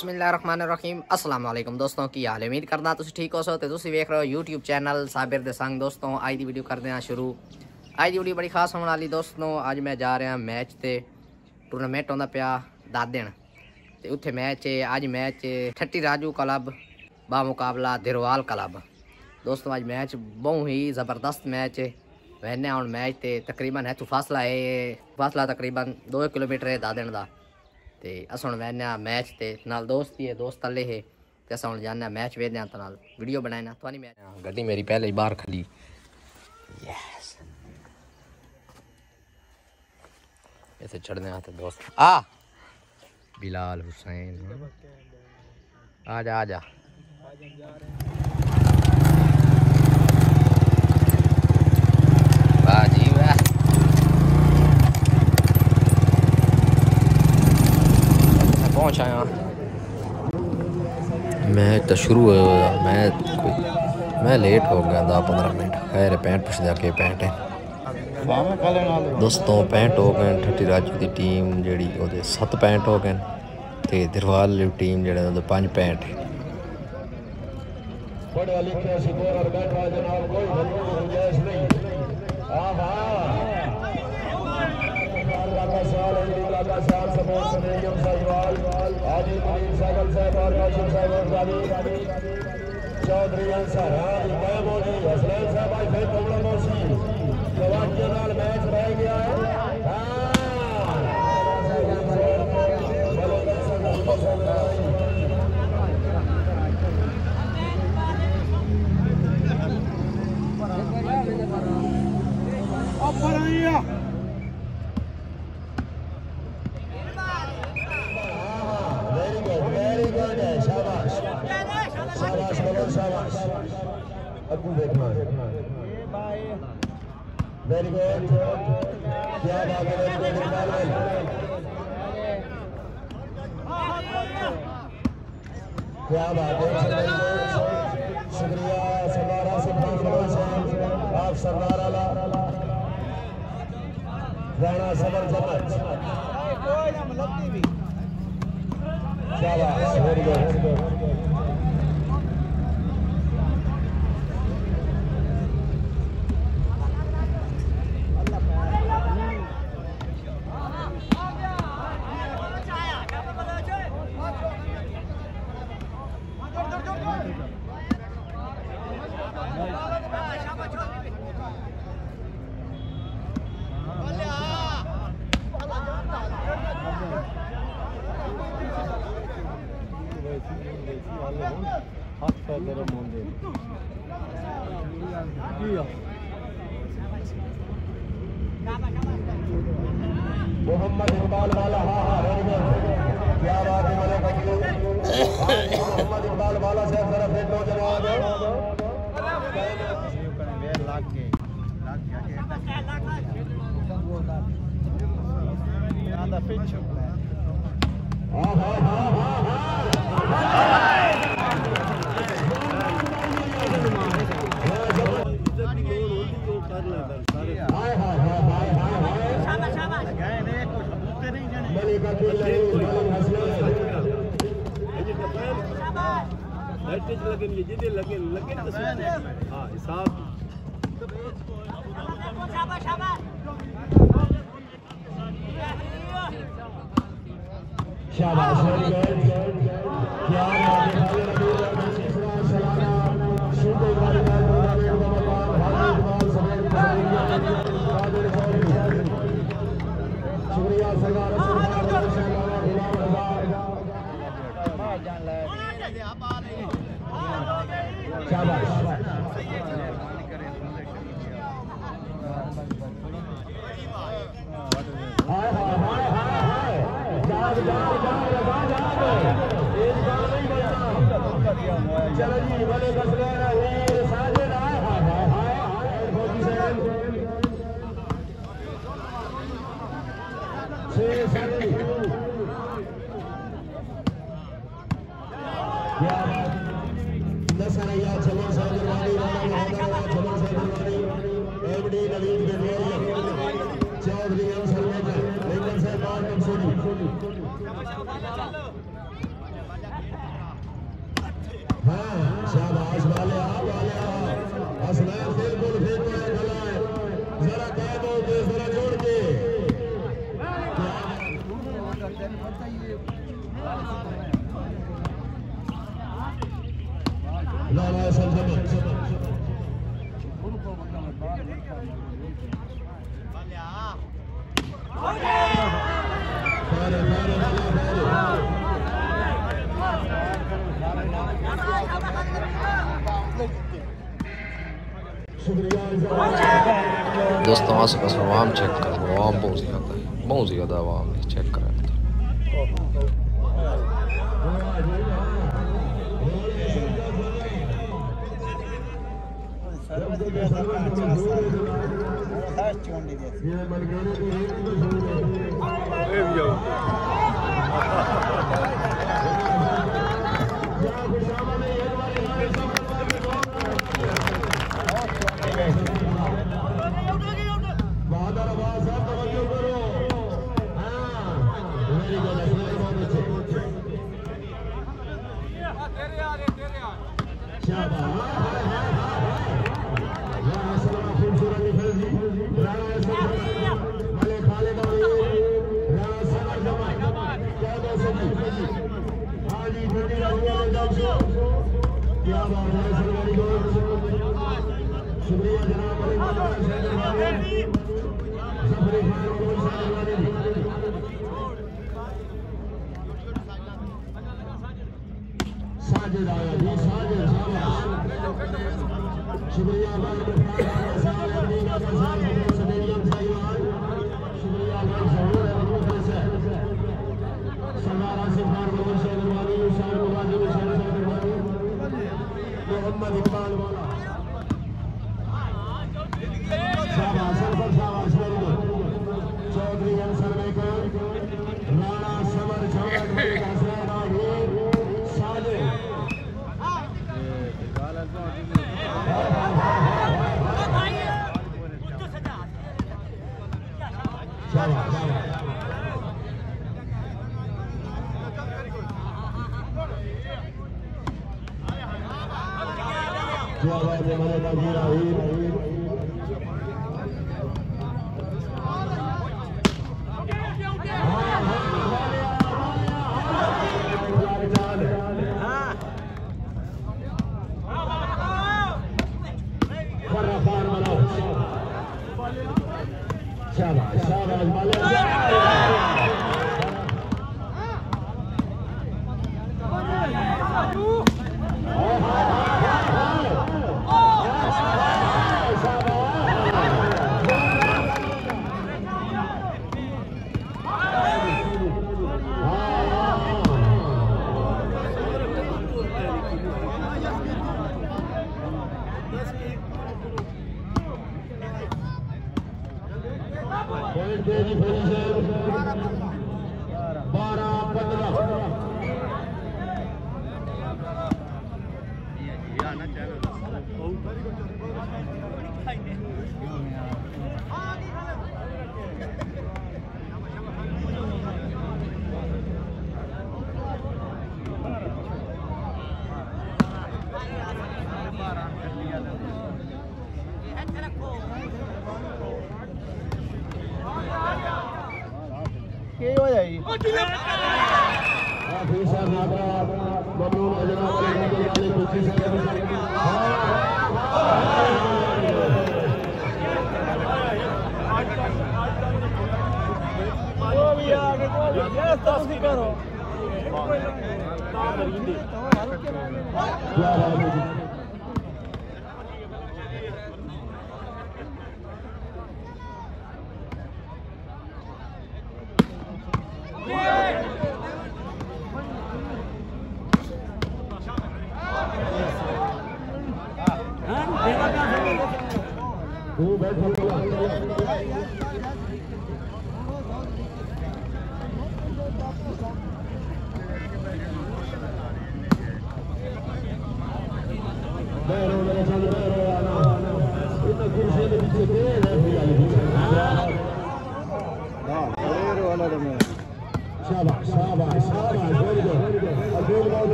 बिस्मिल्लाहिर्रहमानिर्रहीम अस्सलाम वालेकुम दोस्तों की हाल उम्मीद करदा तुसीं ठीक हो सो ते तुसीं वेख रहे हो यूट्यूब चैनल साबिर दे संग। दोस्तों अज दी वीडियो करदे हां शुरू। अज दी वीडियो बड़ी खास होने वाली दोस्तों। अज मैं जा रहा मैच ते टूर्नामेंट होंदा पिया दादण ते उत्थे मैच है। अज मैच ठट्टी राजू क्लब बा मुकाबला धिरवाल क्लब। दोस्तों अज मैच बहुत ही ज़बरदस्त मैच है। वैने हुण मैच ते तकरीबन है फासला तकरीबन 2 किलोमीटर है दादण दा। ते अस हुण वैने मैच ते नाल दोस्त ही है, दोस्त अल्ले है ते अस हुण जाने मैच वेखदे ते नाल वीडियो बनाना तो नहीं। मैच गड्डी मेरी पहले ही बाहर खड़ी। यस ऐसे चढ़ने आते दोस्त। आ बिलाल हुसैन आजा आजा। वाह जी वाह। पहुंच आया मैच तो शुरू हुआ। मैं लेट हो गया 10-15 मिनट। खैर 65 पुछ जाके 65 दोस्तों 65 हो गए। ठट्टी राजू की टीम जी 7 65 हो गए तो धिरवाल टीम जो 5 65 है। चौधरी अंसर मैच रह गया वेरी गुड। क्या बात है, क्या बात है। शुक्रिया सरदारा आप सरदार आला राणा सबर जमत। क्या बात, वेरी गुड। मोहम्मद इकबाल वाला क्या बात है मेरे मोहम्मद इकबाल वाला से तरफ एक दो जनाब दोस्तों आस-पास आवाम चेक करो, आवाम बहुत ज़्यादा आवाम है, चेक करें।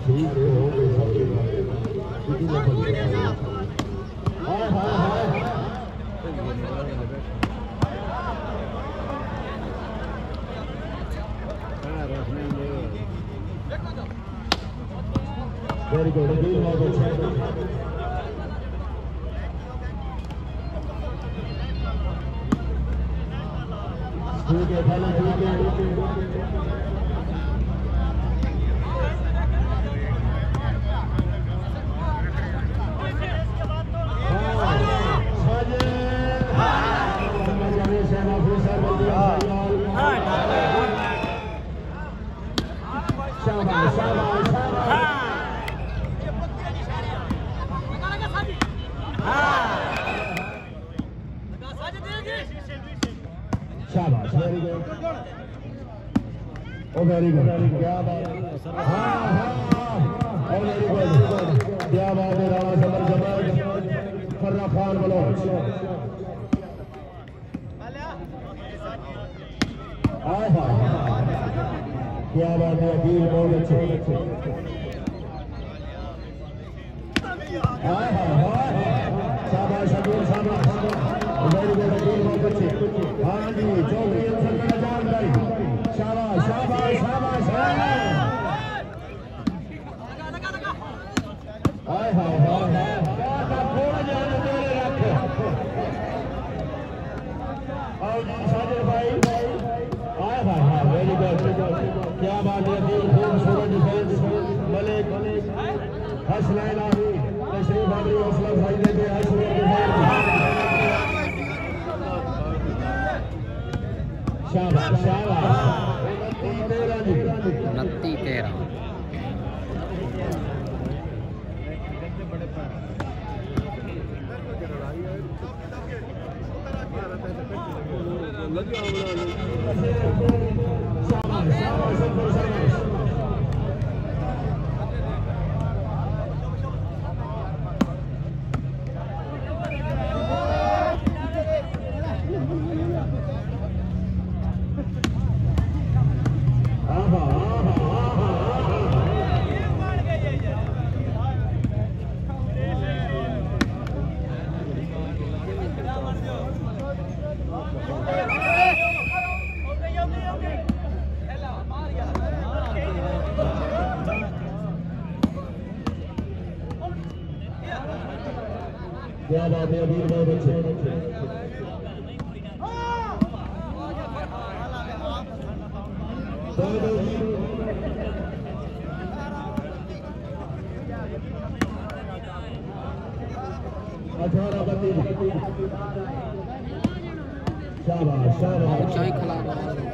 ठीक है हो गई सॉरी कितनी लंबी हाय हाय हाय वेरी गुड बहुत अच्छा ठीक है पहले ठीक है शाबाश वेरी गुड ओ वेरी गुड क्या बात हाँ हाँ ओ वेरी गुड क्या बात है राणा समर जबर फर्रा खान बलोच हाय हाय क्या बात है अकील बहुत अच्छे हाय हाय हाय शाबाश अकील शाबाश वेरी गुड अकील बहुत अच्छे हाँ जी चौधरी अंसर जान भाई शाबाश शाबाश शाबाश हाय हाय हाय थोड़ा जाने तेरे रख आओ जी साजिद भाई हाय हाय हाय वेरी गुड क्या बात है दिल खूबसूरत डिफेंस मलिक हसनैन आही तशरीफ आदरी हौसला भाई देते हैं शाबाश शाबाश 29-13 क्या बात है अभी बहुत अच्छे 18 32 शाबाश शाबाश